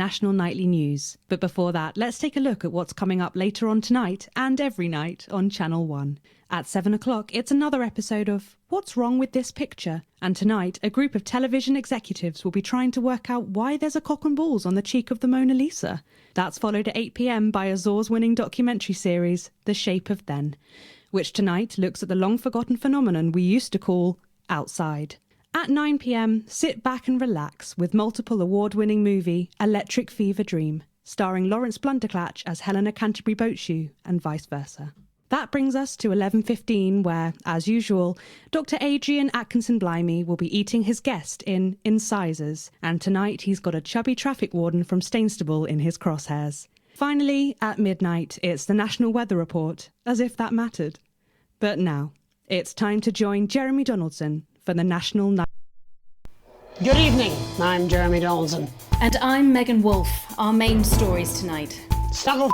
national nightly news. But before that, let's take a look at what's coming up later on tonight and every night on Channel 1. At 7 o'clock, it's another episode of What's Wrong with This Picture? And tonight, a group of television executives will be trying to work out why there's a cock and balls on the cheek of the Mona Lisa. That's followed at 8 p.m. by a Zorz-winning documentary series, The Shape of Then, which tonight looks at the long-forgotten phenomenon we used to call outside. At 9 p.m, sit back and relax with multiple award-winning movie Electric Fever Dream, starring Lawrence Blunderclatch as Helena Canterbury Boatshoe and vice versa. That brings us to 11:15, where, as usual, Dr. Adrian Atkinson Blimey will be eating his guest in Incisors, and tonight he's got a chubby traffic warden from Stainstable in his crosshairs. Finally, at midnight, it's the National Weather Report, as if that mattered. But now, it's time to join Jeremy Donaldson for the National Night. Good evening, I'm Jeremy Donaldson. And I'm Megan Wolfe. Our main stories tonight. Snuggle.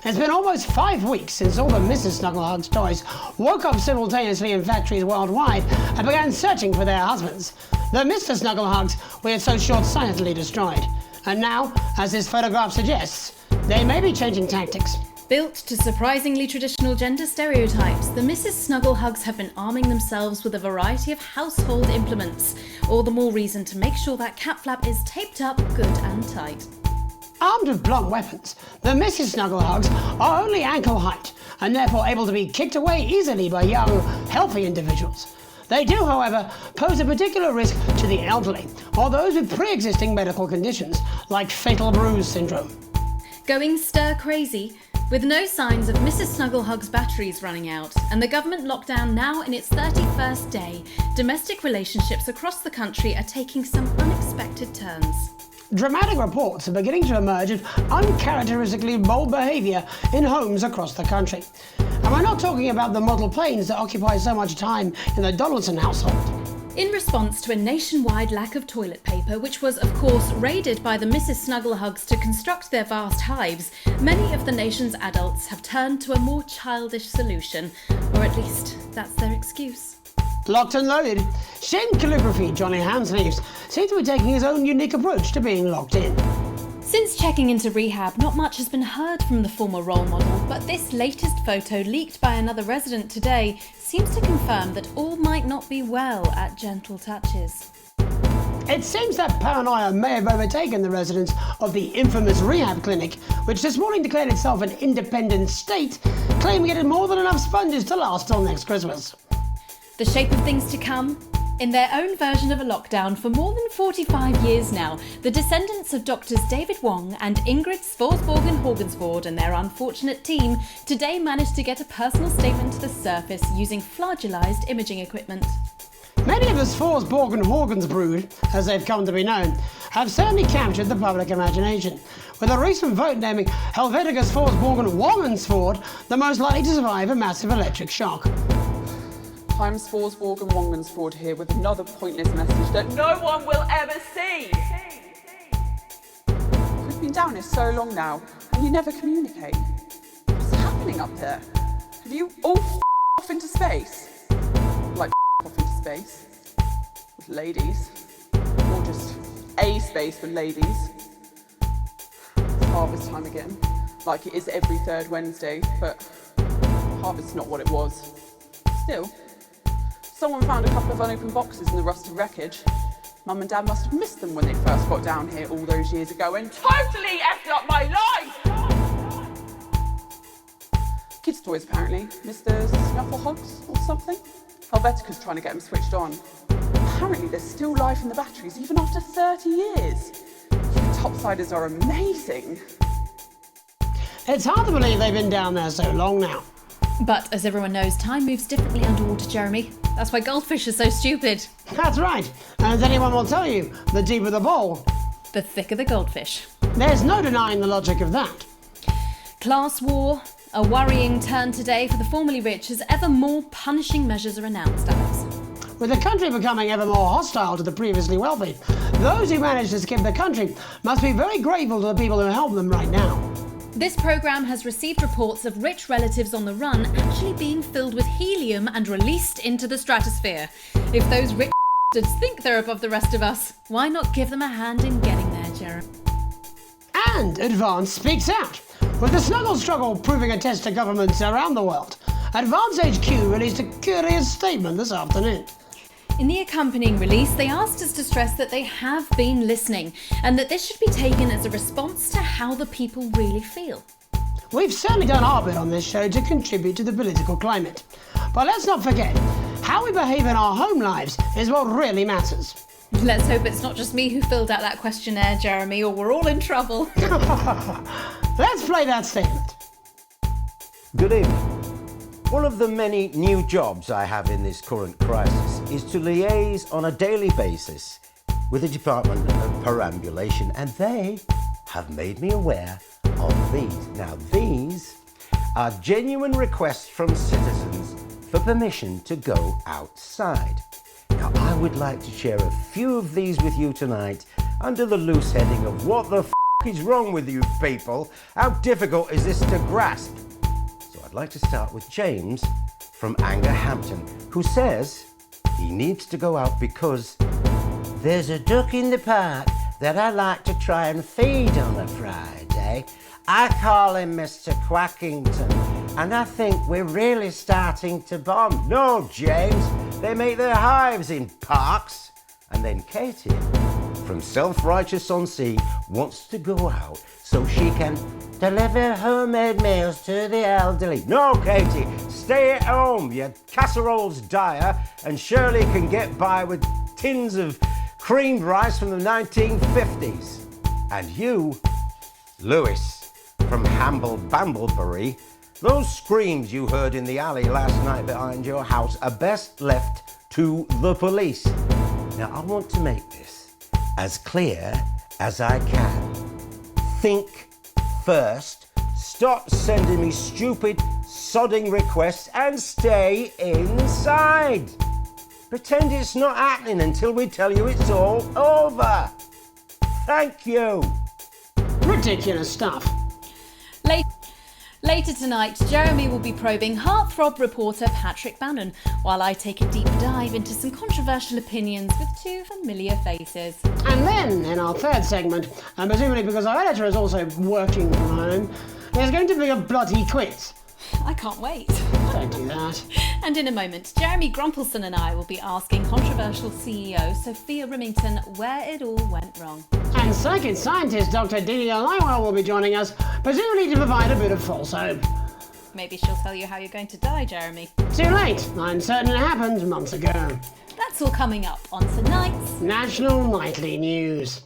It's been almost 5 weeks since all the Mrs. Snugglehugs toys woke up simultaneously in factories worldwide and began searching for their husbands. The Mr. Snugglehugs we had so short-sightedly destroyed. And now, as this photograph suggests, they may be changing tactics. Built to surprisingly traditional gender stereotypes, the Mrs. Snugglehugs have been arming themselves with a variety of household implements. All the more reason to make sure that cat flap is taped up good and tight. Armed with blunt weapons, the Mrs. Snugglehugs are only ankle height and therefore able to be kicked away easily by young, healthy individuals. They do, however, pose a particular risk to the elderly or those with pre-existing medical conditions like fatal bruise syndrome. Going stir crazy, with no signs of Mrs. Snugglehugs' batteries running out and the government lockdown now in its 31st day, domestic relationships across the country are taking some unexpected turns. Dramatic reports are beginning to emerge of uncharacteristically bold behaviour in homes across the country. And we're not talking about the model planes that occupy so much time in the Donaldson household. In response to a nationwide lack of toilet paper, which was of course raided by the Mrs. Snugglehugs to construct their vast hives, many of the nation's adults have turned to a more childish solution, or at least that's their excuse. Locked and loaded, Shane Calligraphy Johnny Handsleeves seems to be taking his own unique approach to being locked in. Since checking into rehab, not much has been heard from the former role model, but this latest photo leaked by another resident today seems to confirm that all might not be well at Gentle Touches. It seems that paranoia may have overtaken the residents of the infamous rehab clinic, which this morning declared itself an independent state, claiming it had more than enough sponges to last till next Christmas. The shape of things to come? In their own version of a lockdown for more than 45 years now, the descendants of Doctors David Wong and Ingrid Svorsborgen Horgensvoord and their unfortunate team today managed to get a personal statement to the surface using flagellized imaging equipment. Many of the Svorsborgen Horgensbrood, as they've come to be known, have certainly captured the public imagination, with a recent vote naming Helvetica Svorsborgen Wongensvoord the most likely to survive a massive electric shock. I'm Svorsborgen Wongensvoord here with another pointless message that no one will ever see. We've been down here so long now, and you never communicate. What's happening up here? Have you all off into space? Like off into space? With ladies? Or just a space with ladies? It's harvest time again, like it is every third Wednesday, but harvest's not what it was. Still, someone found a couple of unopened boxes in the rusted wreckage. Mum and Dad must have missed them when they first got down here all those years ago and totally effed up my life! Kids' toys, apparently. Mr. Snufflehugs or something? Helvetica's trying to get them switched on. Apparently there's still life in the batteries even after 30 years. You topsiders are amazing. It's hard to believe they've been down there so long now. But as everyone knows, time moves differently underwater, Jeremy. That's why goldfish are so stupid. That's right. As anyone will tell you, the deeper the bowl, the thicker the goldfish. There's no denying the logic of that. Class war, a worrying turn today for the formerly rich as ever more punishing measures are announced, Alex. With the country becoming ever more hostile to the previously wealthy, those who managed to skip the country must be very grateful to the people who help them right now. This programme has received reports of rich relatives on the run actually being filled with helium and released into the stratosphere. If those rich bastards think they're above the rest of us, why not give them a hand in getting there, Jeremy? And Advance speaks out. With the snuggle struggle proving a test to governments around the world, Advance HQ released a curious statement this afternoon. In the accompanying release, they asked us to stress that they have been listening and that this should be taken as a response to how the people really feel. We've certainly done our bit on this show to contribute to the political climate. But let's not forget, how we behave in our home lives is what really matters. Let's hope it's not just me who filled out that questionnaire, Jeremy, or we're all in trouble. Let's play that statement. Good evening. One of the many new jobs I have in this current crisis is to liaise on a daily basis with the Department of Perambulation, and they have made me aware of these. Now, these are genuine requests from citizens for permission to go outside. Now, I would like to share a few of these with you tonight under the loose heading of what the f*** is wrong with you people? How difficult is this to grasp? So I'd like to start with James from Angerhampton, who says he needs to go out because there's a duck in the park that I like to try and feed on a Friday. I call him Mr. Quackington, and I think we're really starting to bond. No, James, they make their hives in parks. And then Katie from Self-Righteous-on-Sea wants to go out so she can deliver homemade meals to the elderly. No, Katie, stay at home. Your casserole's dire, and Shirley can get by with tins of creamed rice from the 1950s. And you, Lewis from Hamble-Bamblebury, those screams you heard in the alley last night behind your house are best left to the police. Now, I want to make this as clear as I can. Think first, stop sending me stupid, sodding requests, and stay inside. Pretend it's not happening until we tell you it's all over. Thank you. Ridiculous stuff. Later tonight, Jeremy will be probing heartthrob reporter Patrick Bannon, while I take a deep dive into some controversial opinions with two familiar faces. And then, in our third segment, and presumably because our editor is also working from home, there's going to be a bloody quiz. I can't wait. Don't do that. And in a moment, Jeremy Grumpelson and I will be asking controversial CEO Sophia Remington where it all went wrong. And psychic scientist Dr. Delia Lywell will be joining us, presumably to provide a bit of false hope. Maybe she'll tell you how you're going to die, Jeremy. Too late. I'm certain it happened months ago. That's all coming up on tonight's National Nightly News.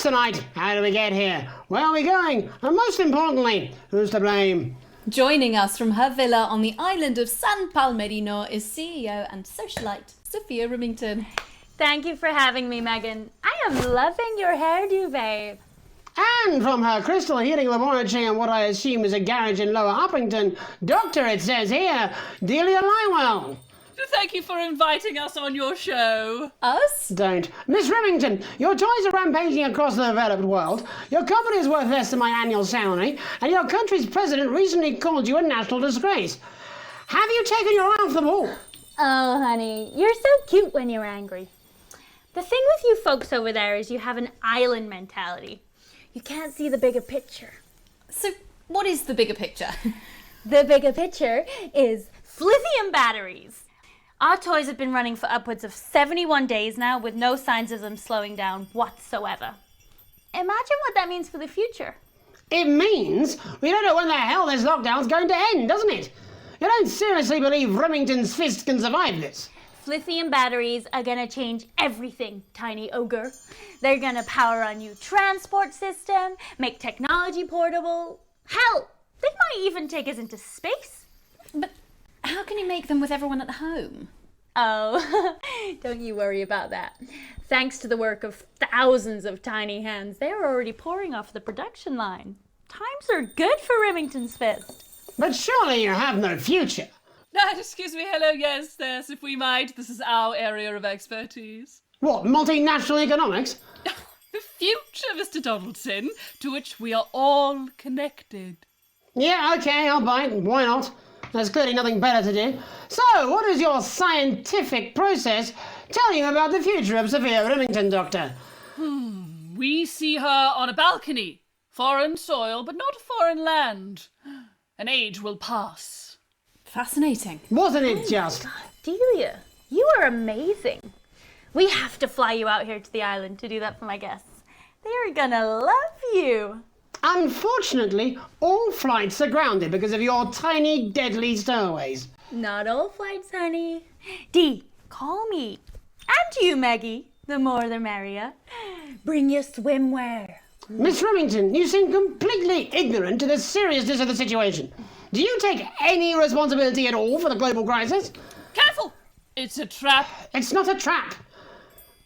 Tonight, how do we get here? Where are we going? And most importantly, who's to blame? Joining us from her villa on the island of San Palmerino is CEO and socialite Sophia Remington. Thank you for having me, Megan. I am loving your hairdo, babe. And from her crystal healing laboratory in what I assume is a garage in Lower Uppington, Doctor, it says here, Delia Lywell. Thank you for inviting us on your show. Us? Don't. Miss Remington, your toys are rampaging across the developed world, your company is worth less than my annual salary, and your country's president recently called you a national disgrace. Have you taken your eye off the ball? Oh, honey, you're so cute when you're angry. The thing with you folks over there is you have an island mentality. You can't see the bigger picture. So, what is the bigger picture? The bigger picture is lithium batteries. Our toys have been running for upwards of 71 days now with no signs of them slowing down whatsoever. Imagine what that means for the future. It means we don't know when the hell this lockdown's going to end, doesn't it? You don't seriously believe Remington's fist can survive this? Lithium batteries are gonna change everything, tiny ogre. They're gonna power a new transport system, make technology portable. Hell, they might even take us into space. But how can you make them with everyone at home? Oh, don't you worry about that. Thanks to the work of thousands of tiny hands, they are already pouring off the production line. Times are good for Remington's Fist. But surely you have no future. Excuse me, hello, yes, if we might. This is our area of expertise. What, multinational economics? The future, Mr. Donaldson, to which we are all connected. Yeah, okay, I'll buy it. Why not? There's clearly nothing better to do. So, what does your scientific process tell you about the future of Sophia Remington, Doctor? We see her on a balcony. Foreign soil, but not foreign land. An age will pass. Fascinating. Wasn't it just? Delia, you are amazing. We have to fly you out here to the island to do that for my guests. They're gonna love you. Unfortunately, all flights are grounded because of your tiny, deadly stowaways. Not all flights, honey. Dee, call me. And you, Maggie. The more the merrier. Bring your swimwear. Miss Remington, you seem completely ignorant to the seriousness of the situation. Do you take any responsibility at all for the global crisis? Careful! It's a trap. It's not a trap.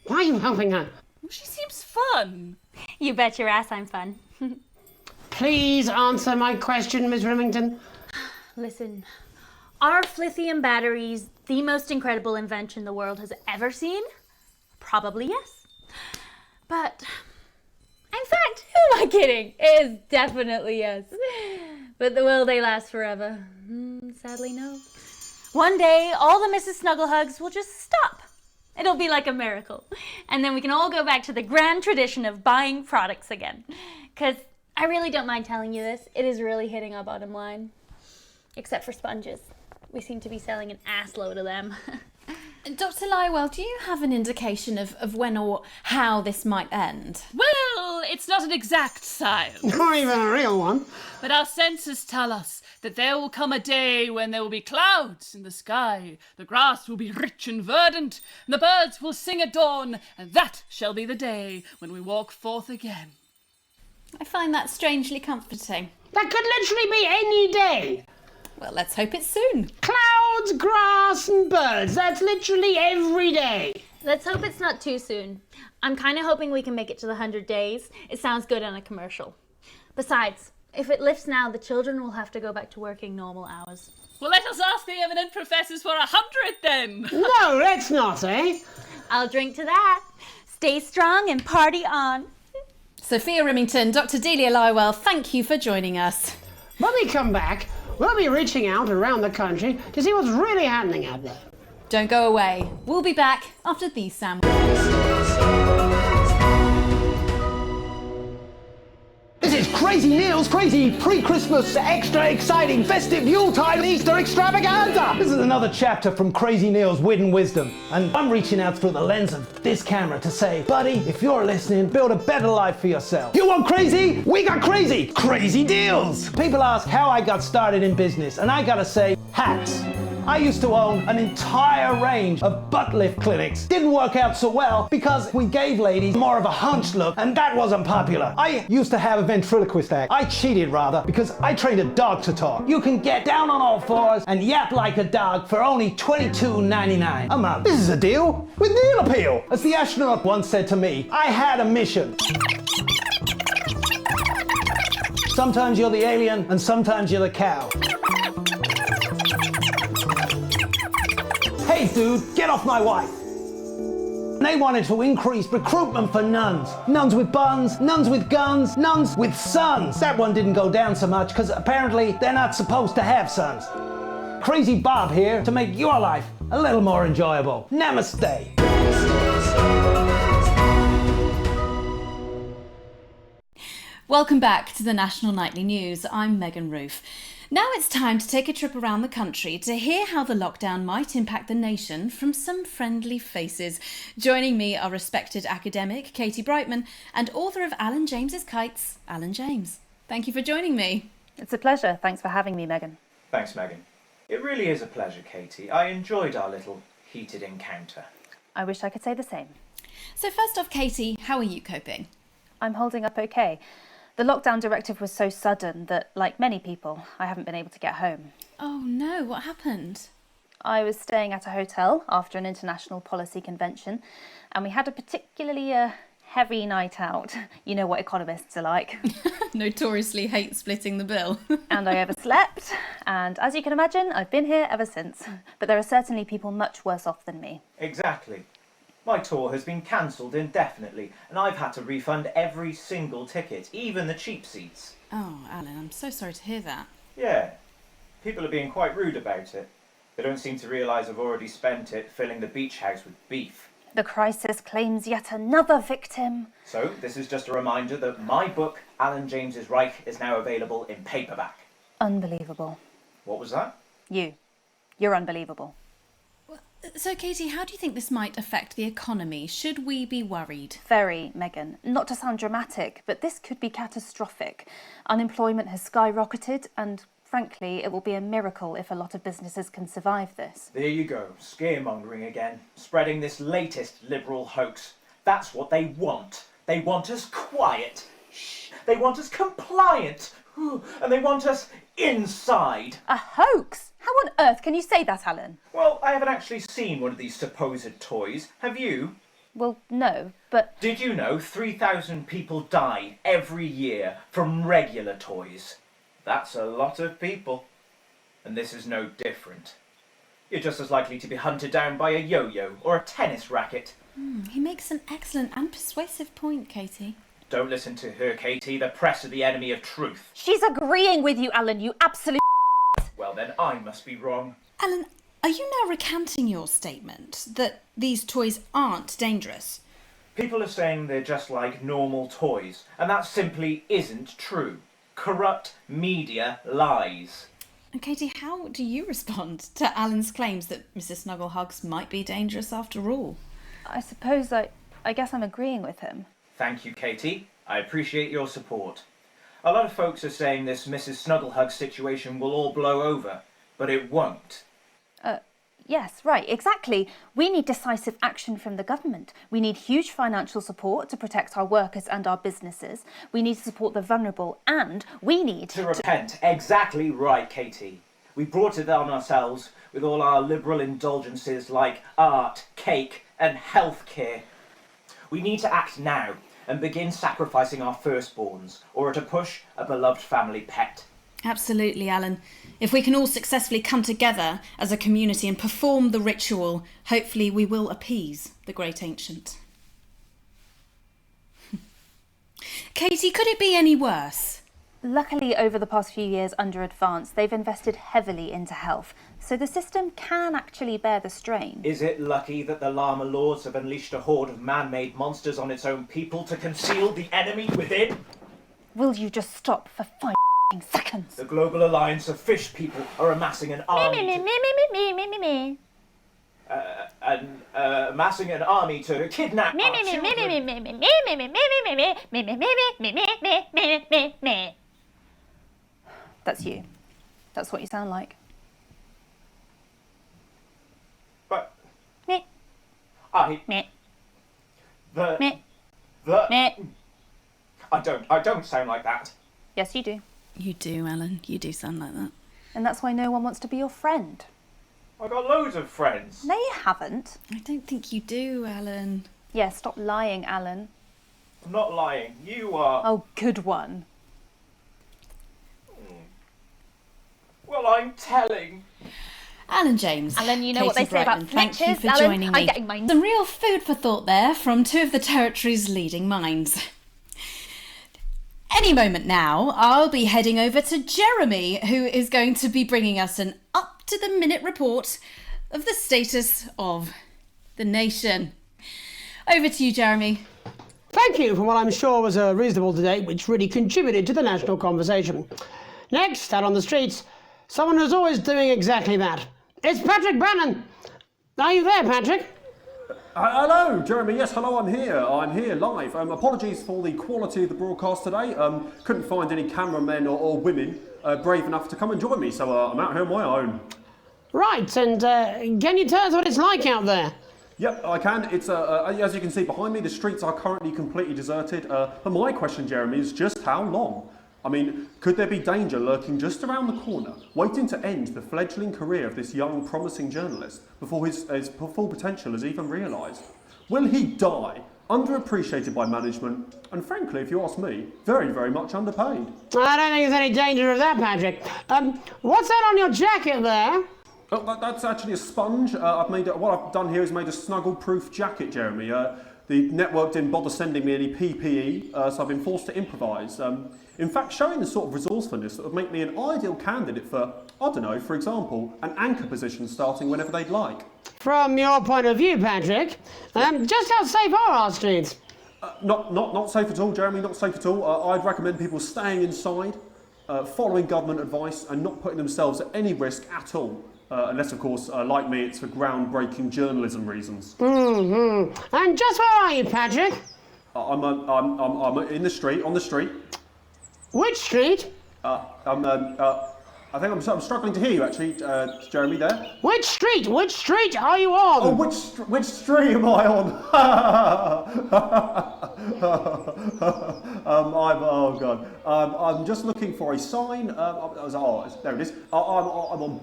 Why are you helping her? She seems fun. You bet your ass I'm fun. Please answer my question, Miss Remington. Listen, are lithium batteries the most incredible invention the world has ever seen? Probably yes. But, in fact, who am I kidding? It is definitely yes. But will they last forever? Sadly, no. One day, all the Mrs. Snugglehugs will just stop. It'll be like a miracle. And then we can all go back to the grand tradition of buying products again. Because I really don't mind telling you this. It is really hitting our bottom line. Except for sponges. We seem to be selling an assload of them. Dr. Lywell, do you have an indication of when or how this might end? Well, it's not an exact science. Not even a real one. But our senses tell us that there will come a day when there will be clouds in the sky, the grass will be rich and verdant, and the birds will sing at dawn, and that shall be the day when we walk forth again. I find that strangely comforting. That could literally be any day. Well, let's hope it's soon. Clouds, grass, and birds. That's literally every day. Let's hope it's not too soon. I'm kind of hoping we can make it to the 100 days. It sounds good on a commercial. Besides, if it lifts now, the children will have to go back to working normal hours. Well, let us ask the eminent professors for 100 then. No, let's not, eh? I'll drink to that. Stay strong and party on. Sophia Remington, Dr. Delia Lywell, thank you for joining us. When we come back, we'll be reaching out around the country to see what's really happening out there. Don't go away. We'll be back after these sandwiches. This is Crazy Neil's crazy pre-Christmas, extra exciting festive Yuletide Easter extravaganza. This is another chapter from Crazy Neil's Wit and Wisdom, and I'm reaching out through the lens of this camera to say, buddy, if you're listening, build a better life for yourself. You want crazy? We got crazy. Crazy deals. People ask how I got started in business, and I gotta say, hats. I used to own an entire range of butt lift clinics. Didn't work out so well because we gave ladies more of a hunched look, and that wasn't popular. I used to have a ventriloquist act. I cheated rather because I trained a dog to talk. You can get down on all fours and yap like a dog for only $22.99 a month. This is a deal with deal appeal. As the astronaut once said to me, I had a mission. Sometimes you're the alien and sometimes you're the cow. Hey dude, get off my wife. They wanted to increase recruitment for nuns. Nuns with buns, nuns with guns, nuns with sons. That one didn't go down so much because apparently they're not supposed to have sons. Crazy Bob here to make your life a little more enjoyable. Namaste. Welcome back to the National Nightly News. I'm Megan Roof. Now it's time to take a trip around the country to hear how the lockdown might impact the nation from some friendly faces. Joining me are respected academic Katie Brightman and author of Alan James's Kites, Alan James. Thank you for joining me. It's a pleasure. Thanks for having me, Megan. Thanks, Megan. It really is a pleasure, Katie. I enjoyed our little heated encounter. I wish I could say the same. So first off, Katie, how are you coping? I'm holding up okay. The lockdown directive was so sudden that, like many people, I haven't been able to get home. Oh no, what happened? I was staying at a hotel after an international policy convention, and we had a particularly heavy night out. You know what economists are like. Notoriously hate splitting the bill. And I overslept, and as you can imagine, I've been here ever since. But there are certainly people much worse off than me. Exactly. My tour has been cancelled indefinitely, and I've had to refund every single ticket, even the cheap seats. Oh, Alan, I'm so sorry to hear that. Yeah, people are being quite rude about it. They don't seem to realise I've already spent it filling the beach house with beef. The crisis claims yet another victim. So, this is just a reminder that my book, Alan James's Reich, is now available in paperback. Unbelievable. What was that? You're unbelievable. So, Katie, how do you think this might affect the economy? Should we be worried? Very, Megan. Not to sound dramatic, but this could be catastrophic. Unemployment has skyrocketed, and frankly, it will be a miracle if a lot of businesses can survive this. There you go, scaremongering again, spreading this latest liberal hoax. That's what they want. They want us quiet. Shh. They want us compliant. And they want us inside. A hoax? How on earth can you say that, Alan? Well, I haven't actually seen one of these supposed toys. Have you? Well, no, but... Did you know 3,000 people die every year from regular toys? That's a lot of people. And this is no different. You're just as likely to be hunted down by a yo-yo or a tennis racket. He makes an excellent and persuasive point, Katie. Don't listen to her, Katie. The press are the enemy of truth. She's agreeing with you, Alan, you absolute... Well, then I must be wrong. Alan, are you now recanting your statement that these toys aren't dangerous? People are saying they're just like normal toys, and that simply isn't true. Corrupt media lies. And Katie, how do you respond to Alan's claims that Mrs. Snugglehugs might be dangerous after all? I suppose I guess I'm agreeing with him. Thank you, Katie. I appreciate your support. A lot of folks are saying this Mrs. Snugglehug situation will all blow over, but it won't. Yes, right, exactly. We need decisive action from the government. We need huge financial support to protect our workers and our businesses. We need to support the vulnerable, and we need to repent. Exactly right, Katie. We brought it on ourselves with all our liberal indulgences like art, cake, and healthcare. We need to act now and begin sacrificing our firstborns, or to push a beloved family pet. Absolutely, Alan. If we can all successfully come together as a community and perform the ritual, hopefully we will appease the great ancient. Katie, could it be any worse? Luckily, over the past few years under Advance, they've invested heavily into health, so the system can actually bear the strain. Is it lucky that the Llama Lords have unleashed a horde of man-made monsters on its own people to conceal the enemy within? Will you just stop for 5 seconds? The Global Alliance of Fish People are amassing an army amassing an army to kidnap our children. That's you. That's what you sound like. But Me. I Me. the Me. the Me. I don't sound like that. Yes, you do. You do, Alan. You do sound like that. And that's why no one wants to be your friend. I've got loads of friends. No, you haven't. I don't think you do, Alan. Yeah, stop lying, Alan. I'm not lying. You are. Oh, good one. Well, I'm telling. Alan James. Alan, you know what Katie they say about Brightman, thank you snitches, for Alan? joining me. I'm getting my... Some real food for thought there from two of the territory's leading minds. Any moment now, I'll be heading over to Jeremy, who is going to be bringing us an up-to-the-minute report of the status of the nation. Over to you, Jeremy. Thank you for what I'm sure was a reasonable debate which really contributed to the national conversation. Next, out on the streets, someone who's always doing exactly that. It's Patrick Brannan. Are you there, Patrick? Hello, Jeremy. Yes, hello, I'm here. I'm here live. Apologies for the quality of the broadcast today. Couldn't find any cameramen or women brave enough to come and join me, so I'm out here on my own. Right, and can you tell us what it's like out there? Yep, I can. It's as you can see behind me, the streets are currently completely deserted. But my question, Jeremy, is just how long? I mean, could there be danger lurking just around the corner, waiting to end the fledgling career of this young, promising journalist before his full potential is even realised? Will he die, underappreciated by management, and frankly, if you ask me, very, very much underpaid? I don't think there's any danger of that, Patrick. What's that on your jacket there? Oh, that's actually a sponge. What I've done here is made a snuggle-proof jacket, Jeremy. The network didn't bother sending me any PPE, so I've been forced to improvise. In fact, showing the sort of resourcefulness that would make me an ideal candidate for, I don't know, for example, an anchor position starting whenever they'd like. From your point of view, Patrick, just how safe are our streets? Not safe at all, Jeremy, not safe at all. I'd recommend people staying inside, following government advice and not putting themselves at any risk at all. Unless, of course, like me, it's for groundbreaking journalism reasons. Mm-hmm. And just where are you, Patrick? I'm in the street, on the street. Which street? I think I'm struggling to hear you, actually, Jeremy, there. Which street? Which street are you on? Oh, which street am I on? Oh, God. I'm just looking for a sign. There it is. I'm on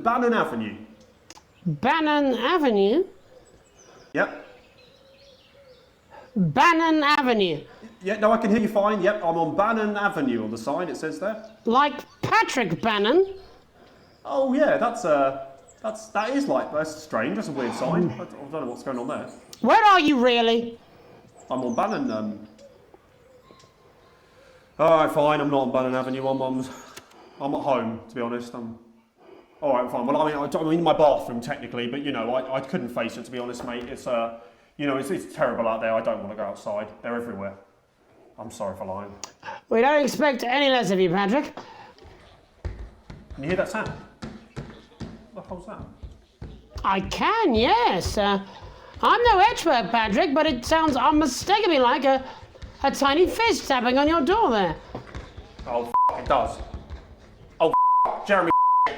Bannon Avenue. Bannon Avenue? Yep. Bannon Avenue. Yeah, no, I can hear you fine. Yep, I'm on Bannon Avenue on the sign, it says there. Like Patrick Bannon? Oh, yeah, that's strange. That's a weird sign. I don't know what's going on there. Where are you really? I'm on Bannon, Alright, fine, I'm not on Bannon Avenue. I'm at home, to be honest. Alright, fine. Well, I'm in my bathroom, technically, but, you know, I couldn't face it, to be honest, mate. It's, it's terrible out there. I don't want to go outside. They're everywhere. I'm sorry for lying. We don't expect any less of you, Patrick. Can you hear that sound? What the hell's that? I can, yes. I'm no expert, Patrick, but it sounds unmistakably like a tiny fist tapping on your door there. Oh, it does. Oh, Jeremy,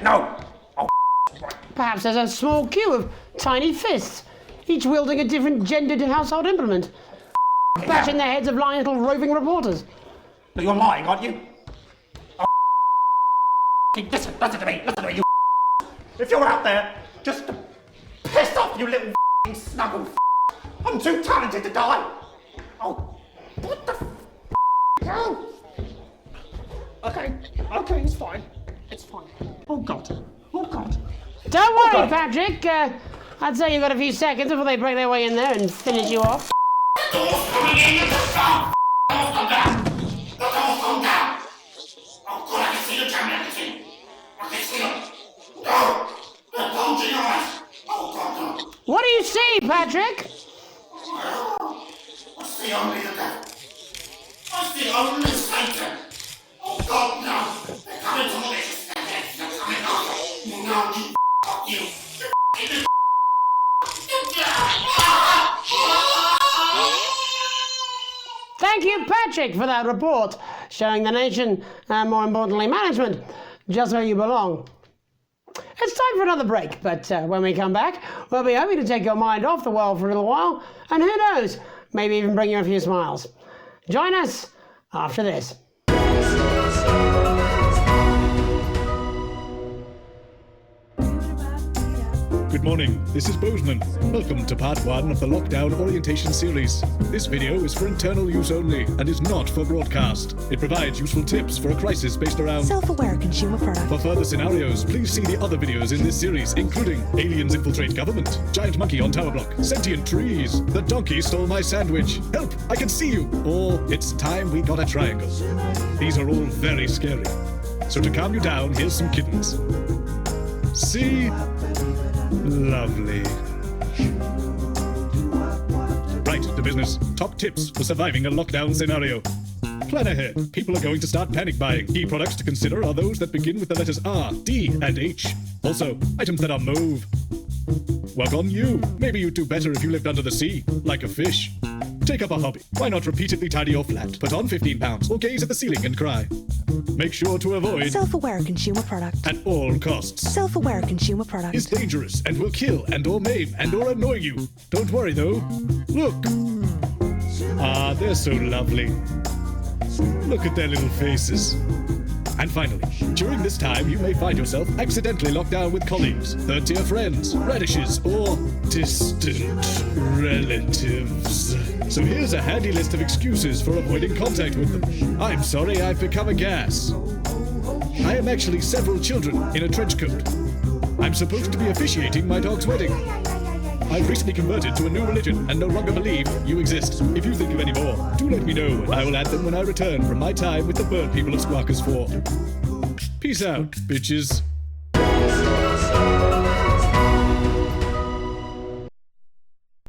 no! Oh, Perhaps there's a small queue of tiny fists, each wielding a different gendered household implement. Bashing the heads of lying little roving reporters. No, you're lying, aren't you? Oh, listen to me, you. If you're out there, just piss off, you little snuggle. I'm too talented to die. Oh, what the no. Okay, it's fine. It's fine. Oh, God. Don't worry, Patrick. I'd say you've got a few seconds before they break their way in there and finish you off. What do you see, Patrick? I see only the devil. I see only Satan. Oh God, no! They're coming to malicious. They're coming after you. No, you. Thank you, Patrick, for that report, showing the nation, and more importantly, management, just where you belong. It's time for another break, but when we come back, we'll be hoping to take your mind off the world for a little while, and who knows, maybe even bring you a few smiles. Join us after this. Good morning, this is Bozeman. Welcome to part 1 of the Lockdown Orientation Series. This video is for internal use only and is not for broadcast. It provides useful tips for a crisis based around self-aware consumer products. For further scenarios, please see the other videos in this series, including aliens infiltrate government, giant monkey on tower block, sentient trees, the donkey stole my sandwich, help, I can see you, or it's time we got a triangle. These are all very scary. So to calm you down, here's some kittens. See? Lovely. Right to business. Top tips for surviving a lockdown scenario. Plan ahead. People are going to start panic buying. Key products to consider are those that begin with the letters R, D, and H. Also, items that are mauve. Work on you. Maybe you'd do better if you lived under the sea, like a fish. Take up a hobby. Why not repeatedly tidy your flat, put on 15 pounds, or gaze at the ceiling and cry? Make sure to avoid self-aware consumer product. At all costs. Self-aware consumer product is dangerous and will kill and or maim and or annoy you. Don't worry though. Look. Ah, they're so lovely. Look at their little faces. And finally, during this time, you may find yourself accidentally locked down with colleagues, third-tier friends, radishes, or distant relatives. So here's a handy list of excuses for avoiding contact with them. I'm sorry I've become a gas. I am actually several children in a trench coat. I'm supposed to be officiating my dog's wedding. I've recently converted to a new religion and no longer believe you exist. If you think of any more, do let me know and I will add them when I return from my time with the bird people of Squawkers Fort. Peace out, bitches.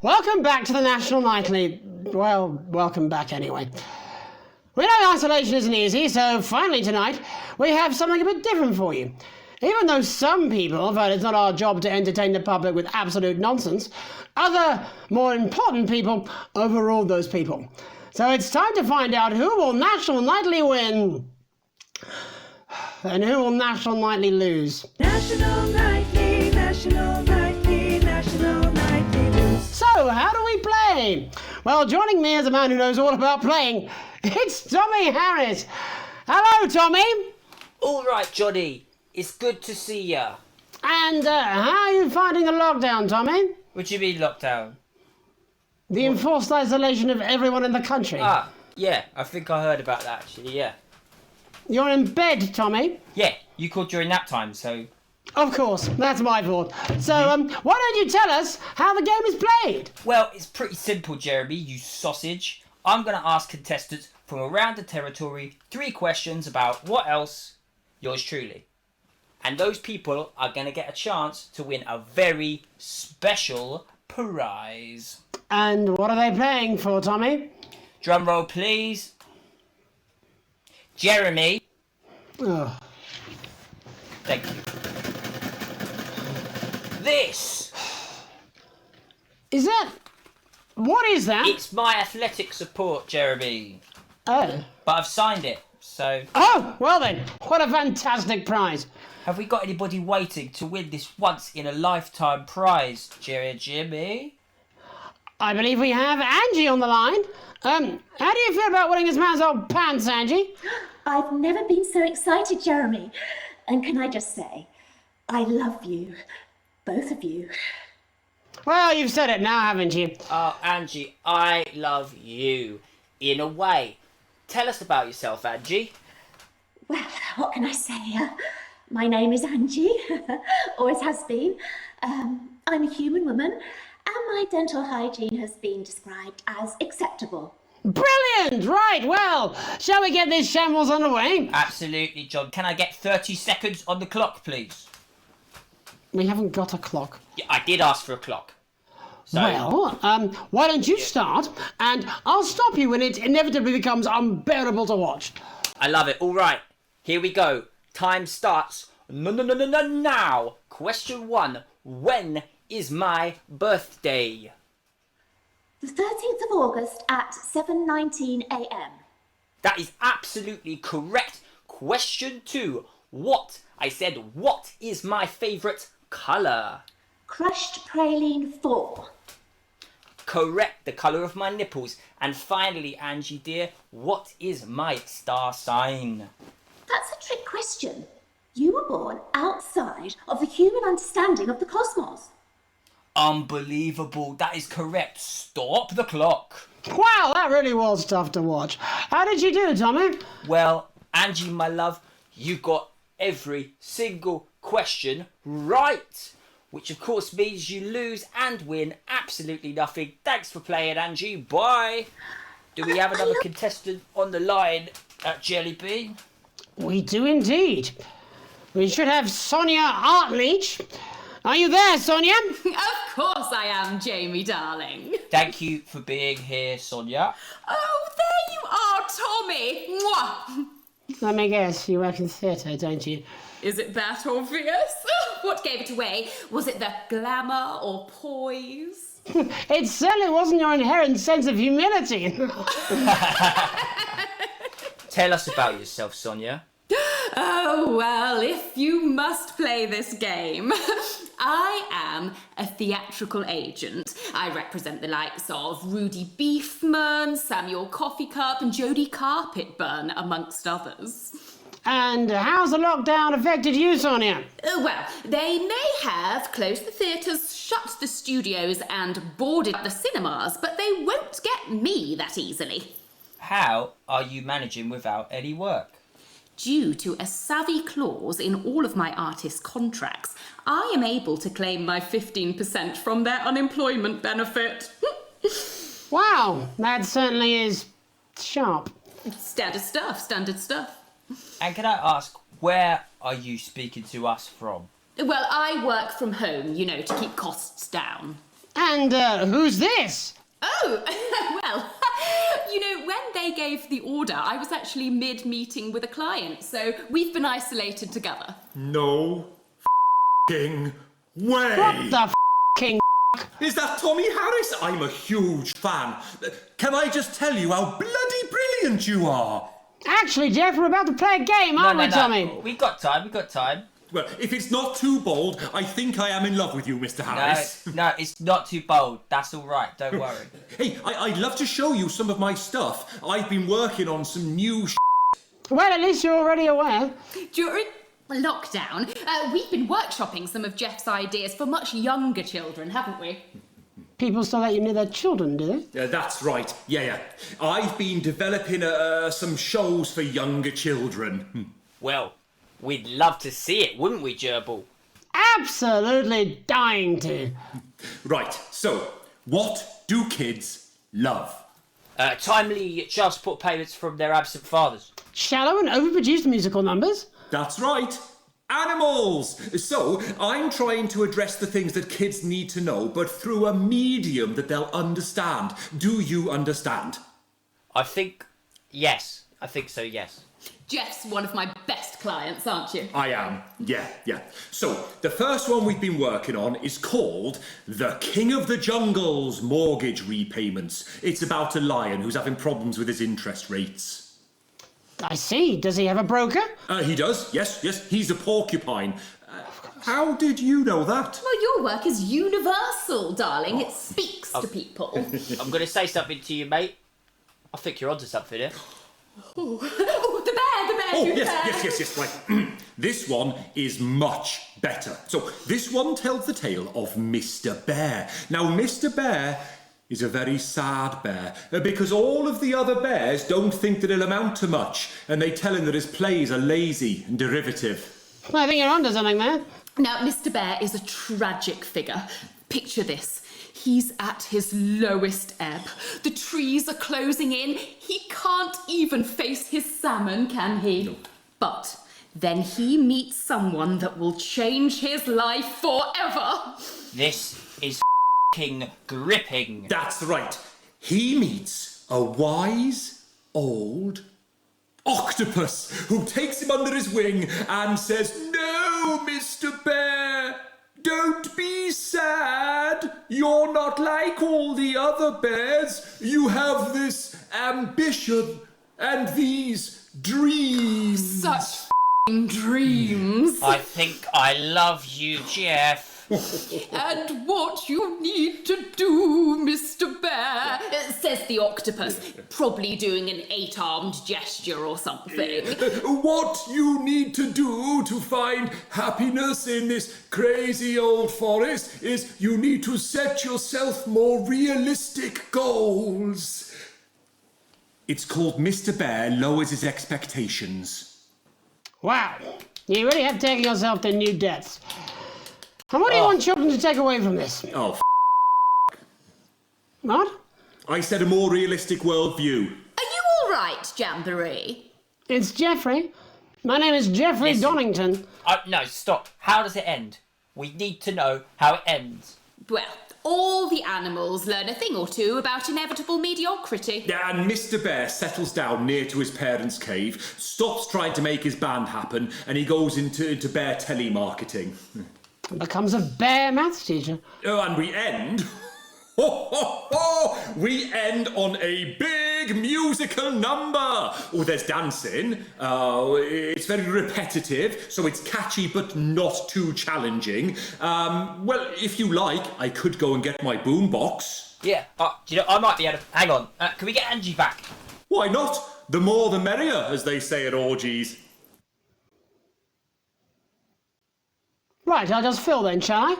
Welcome back to the National Nightly. Well, welcome back anyway. We know isolation isn't easy, so finally tonight we have something a bit different for you. Even though some people felt it's not our job to entertain the public with absolute nonsense, other, more important people overruled those people. So it's time to find out who will National Nightly win and who will National Nightly lose. National Nightly, National Nightly, National Nightly lose. So, how do we play? Well, joining me as a man who knows all about playing, it's Tommy Harris. Hello, Tommy. All right, Johnny. It's good to see ya. And how are you finding the lockdown, Tommy? What do you mean lockdown? The enforced isolation of everyone in the country. Ah, yeah, I think I heard about that actually, yeah. You're in bed, Tommy? Yeah, you called during nap time, so... Of course, that's my fault. So, why don't you tell us how the game is played? Well, it's pretty simple, Jeremy, you sausage. I'm going to ask contestants from around the territory 3 questions about what else? Yours truly. And those people are going to get a chance to win a very special prize. And what are they playing for, Tommy? Drum roll, please. Jeremy. Oh. Thank you. This. Is that... What is that? It's my athletic support, Jeremy. Oh. But I've signed it, so... Oh, well then, what a fantastic prize. Have we got anybody waiting to win this once-in-a-lifetime prize, Jimmy? I believe we have Angie on the line. How do you feel about winning this man's old pants, Angie? I've never been so excited, Jeremy. And can I just say, I love you. Both of you. Well, you've said it now, haven't you? Oh, Angie, I love you. In a way. Tell us about yourself, Angie. Well, what can I say? My name is Angie. Always has been. I'm a human woman, and my dental hygiene has been described as acceptable. Brilliant! Right, well, shall we get this shambles underway? Absolutely, John. Can I get 30 seconds on the clock, please? We haven't got a clock. Yeah, I did ask for a clock. So... Well, why don't you start, and I'll stop you when it inevitably becomes unbearable to watch. I love it. All right, here we go. Time starts now. Question 1. When is my birthday? The 13th of August at 7:19 a.m. That is absolutely correct. Question 2. What? I said, what is my favourite colour? Crushed praline 4. Correct, the colour of my nipples. And finally, Angie dear, what is my star sign? That's a trick question. You were born outside of the human understanding of the cosmos. Unbelievable, that is correct. Stop the clock. Wow, that really was tough to watch. How did you do, Tommy? Well, Angie, my love, you got every single question right. Which of course means you lose and win absolutely nothing. Thanks for playing, Angie. Bye. Do we have another contestant on the line at Jelly Bean? We do indeed. We should have Sonia Artleach. Are you there, Sonia? Of course I am, Jamie, darling. Thank you for being here, Sonia. Oh, there you are, Tommy. Mwah. Let me guess, you work in theatre, don't you? Is it that obvious? What gave it away? Was it the glamour or poise? It certainly wasn't your inherent sense of humility. Tell us about yourself, Sonia. Oh, well, if you must play this game. I am a theatrical agent. I represent the likes of Rudy Beefman, Samuel Coffeecup, and Jodie Carpetburn, amongst others. And how's the lockdown affected you, Sonia? Well, they may have closed the theatres, shut the studios, and boarded the cinemas, but they won't get me that easily. How are you managing without any work? Due to a savvy clause in all of my artist contracts, I am able to claim my 15% from their unemployment benefit. Wow, that certainly is sharp. Standard stuff. And can I ask, where are you speaking to us from? Well, I work from home, to keep costs down. And who's this? Oh, well, when they gave the order, I was actually mid-meeting with a client, so we've been isolated together. No f***ing way! What the f***ing Is that Tommy Harris? I'm a huge fan. Can I just tell you how bloody brilliant you are? Actually, Jeff, we're about to play a game, aren't we, Tommy? We've got time. Well, if it's not too bold, I think I am in love with you, Mr. Harris. No, it's not too bold. That's all right, don't worry. Hey, I'd love to show you some of my stuff. I've been working on some new Well, at least you're already aware. During lockdown, we've been workshopping some of Jeff's ideas for much younger children, haven't we? People still let you near their children, do they? That's right, yeah. I've been developing some shows for younger children. Well, we'd love to see it, wouldn't we, Gerbil? Absolutely dying to. Right, so, what do kids love? Timely child support payments from their absent fathers. Shallow and overproduced musical numbers. That's right. Animals! So, I'm trying to address the things that kids need to know, but through a medium that they'll understand. Do you understand? I think so, yes. Jeff's one of my best clients, aren't you? I am, yeah. So, the first one we've been working on is called The King of the Jungle's Mortgage Repayments. It's about a lion who's having problems with his interest rates. I see. Does he have a broker? He does, yes. He's a porcupine. How did you know that? Well, your work is universal, darling. It speaks to people. I'm going to say something to you, mate. I think you're onto something here. Oh, the bear! Oh, yes, right. This one is much better. So, this one tells the tale of Mr. Bear. Now, Mr. Bear is a very sad bear, because all of the other bears don't think that he'll amount to much, and they tell him that his plays are lazy and derivative. Well, I think you're onto something there. Now, Mr. Bear is a tragic figure. Picture this. He's at his lowest ebb. The trees are closing in. He can't even face his salmon, can he? No. But then he meets someone that will change his life forever. This is gripping. That's right. He meets a wise old octopus who takes him under his wing and says, "No, Mr. Bear, don't be sad. You're not like all the other bears. You have this ambition and these dreams." Such dreams. I think I love you, Jeff. And what you need to do, Mr. Bear, says the octopus, probably doing an 8-armed gesture or something. What you need to do to find happiness in this crazy old forest is you need to set yourself more realistic goals. It's called Mr. Bear Lowers His Expectations. Wow, you really have taken yourself to new depths. And what do you want children to take away from this? Oh, What? I said a more realistic worldview. Are you all right, Jamboree? It's Jeffrey. My name is Jeffrey Donington. No, stop. How does it end? We need to know how it ends. Well, all the animals learn a thing or two about inevitable mediocrity. And Mr. Bear settles down near to his parents' cave, stops trying to make his band happen, and he goes into bear telemarketing. Becomes a bear maths teacher. Oh, and we end... we end on a big big musical number. Oh, there's dancing. It's very repetitive, so it's catchy but not too challenging. Well, if you like, I could go and get my boombox. Yeah, do you know, I might be able to... Hang on, can we get Angie back? Why not? The more the merrier, as they say at orgies. Right, I'll just fill then, shall I?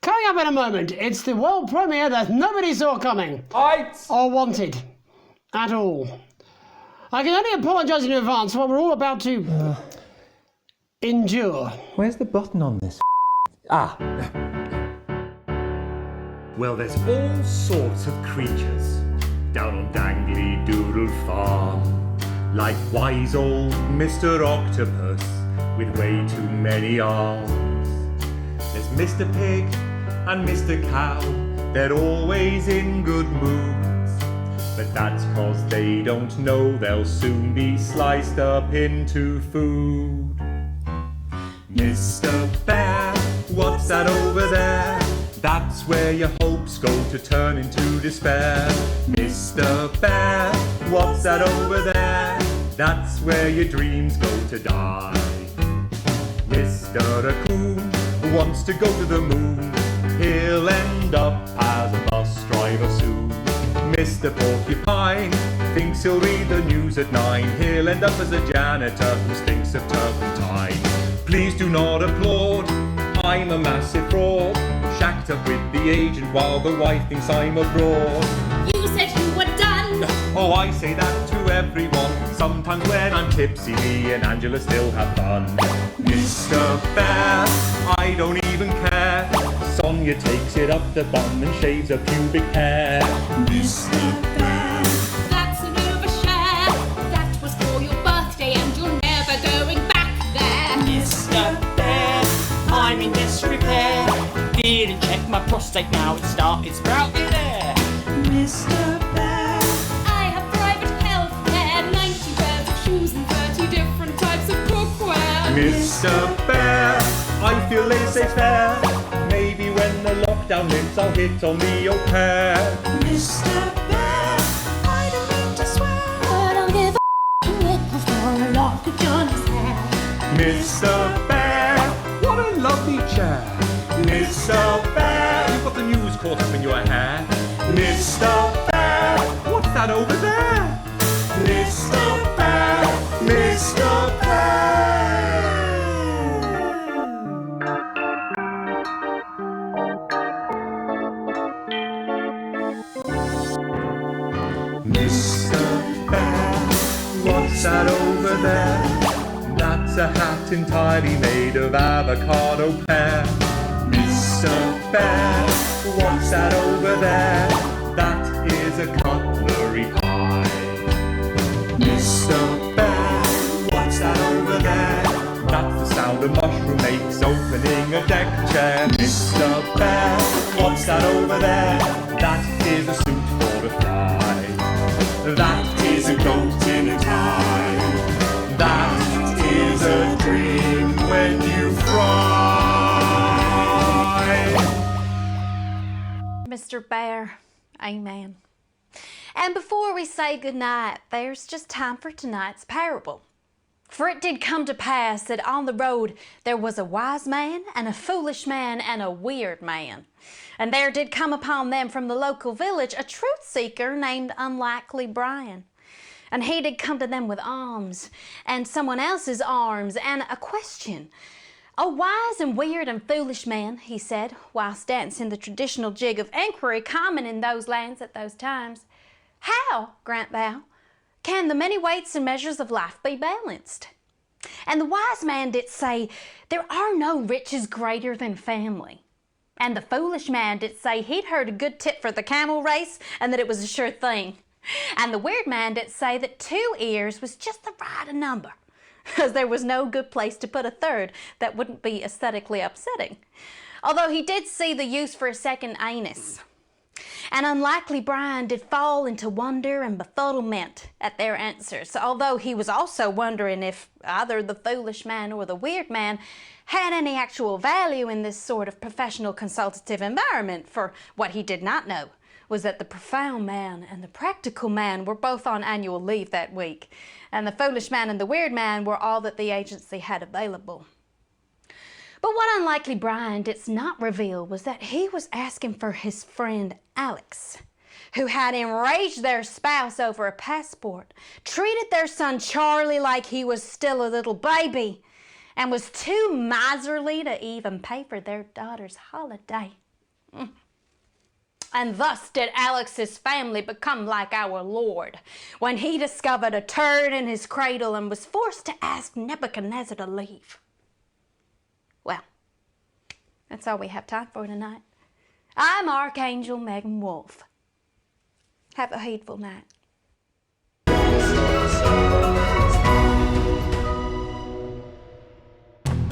Coming up in a moment, it's the world premiere that nobody saw coming. Or wanted. At all. I can only apologise in advance for what we're all about to... endure. Where's the button on this? Well, there's all sorts of creatures down on Dangly Doodle Farm. Like wise old Mr. Octopus with way too many arms. There's Mr. Pig and Mr. Cow, they're always in good moods. But that's 'cause they don't know they'll soon be sliced up into food. Mr. Bear, what's that over there? That's where your hopes go to turn into despair. Mr. Bear, what's that over there? That's where your dreams go to die. Mr. Raccoon wants to go to the moon. He'll end up as a bus driver soon. Mr. Porcupine thinks he'll read the news at 9. He'll end up as a janitor who stinks of turpentine. Please do not applaud, I'm a massive fraud, shacked up with the agent while the wife thinks I'm abroad. You said you were done. Oh, I say that to everyone. Sometimes when I'm tipsy, me and Angela still have fun. Mr. Bear, I don't even care. Sonia takes it up the bum and shaves her pubic hair. Mr. Bear, that's an overshare. That was for your birthday and you're never going back there. Mr. Bear, I'm in disrepair. Didn't check my prostate, now it started sprouting there. Mr. Bear, I have private health care, 90 pairs of shoes and 30 different types of cookware. Mr. Bear, I feel laissez-faire. Maybe when the lockdown lifts, I'll hit on the au pair. Mr. Bear, I don't mean to swear, but I'll give a nickel for a lock of Johnny's hair. Mr. Bear, what a lovely chair. Mr. Bear, you've got the news caught up in your hair. Mr. Bear, what's that over there? Mr. Bear, Mr. Bear. Mr. Bear, what's that over there? That's a hat entirely made of avocado pear. Mr. Bear, what's that over there? That is a cutlery pie. Mr. Bear, what's that over there? That's the sound a mushroom makes opening a deck chair. Mr. Bear, what's that over there? That is a suit for a fly. That is a goat in a tie. That is a dream when you fry. Mr. Bear, amen. And before we say goodnight, there's just time for tonight's parable. For it did come to pass that on the road there was a wise man and a foolish man and a weird man. And there did come upon them from the local village a truth seeker named Unlikely Brian. And he did come to them with alms and someone else's arms and a question. "A wise and weird and foolish man," he said, whilst dancing the traditional jig of inquiry common in those lands at those times, "how, grant thou, can the many weights and measures of life be balanced?" And the wise man did say, "There are no riches greater than family." And the foolish man did say he'd heard a good tip for the camel race and that it was a sure thing. And the weird man did say that 2 ears was just the right number, because there was no good place to put a third that wouldn't be aesthetically upsetting. Although he did see the use for a second anus. And Unlikely Brian did fall into wonder and befuddlement at their answers, although he was also wondering if either the foolish man or the weird man had any actual value in this sort of professional consultative environment, for what he did not know was that the profound man and the practical man were both on annual leave that week, and the foolish man and the weird man were all that the agency had available. But what unlikely Brian did not reveal was that he was asking for his friend Alex, who had enraged their spouse over a passport, treated their son Charlie like he was still a little baby, and was too miserly to even pay for their daughter's holiday. And thus did Alex's family become like our Lord, when he discovered a turd in his cradle and was forced to ask Nebuchadnezzar to leave. Well, that's all we have time for tonight. I'm Archangel Megan Wolf. Have a heedful night.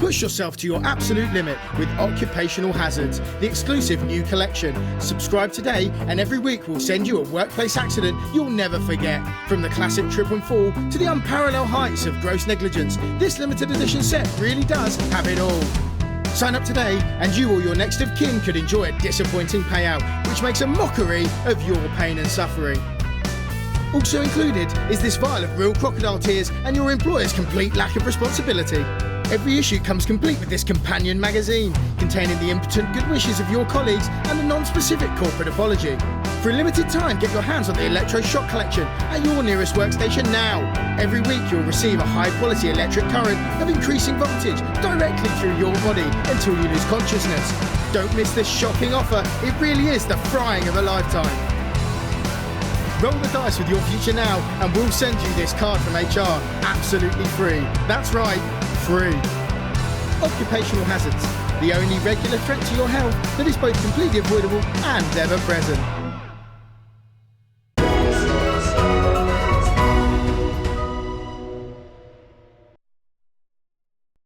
Push yourself to your absolute limit with Occupational Hazards, the exclusive new collection. Subscribe today and every week we'll send you a workplace accident you'll never forget. From the classic trip and fall to the unparalleled heights of gross negligence, this limited edition set really does have it all. Sign up today and you or your next of kin could enjoy a disappointing payout, which makes a mockery of your pain and suffering. Also included is this vial of real crocodile tears and your employer's complete lack of responsibility. Every issue comes complete with this companion magazine, containing the impotent good wishes of your colleagues and a non-specific corporate apology. For a limited time, get your hands on the Electroshock collection at your nearest workstation now. Every week you'll receive a high-quality electric current of increasing voltage directly through your body until you lose consciousness. Don't miss this shocking offer. It really is the frying of a lifetime. Roll the dice with your future now and we'll send you this card from HR absolutely free. That's right, free. Occupational hazards, the only regular threat to your health that is both completely avoidable and ever present.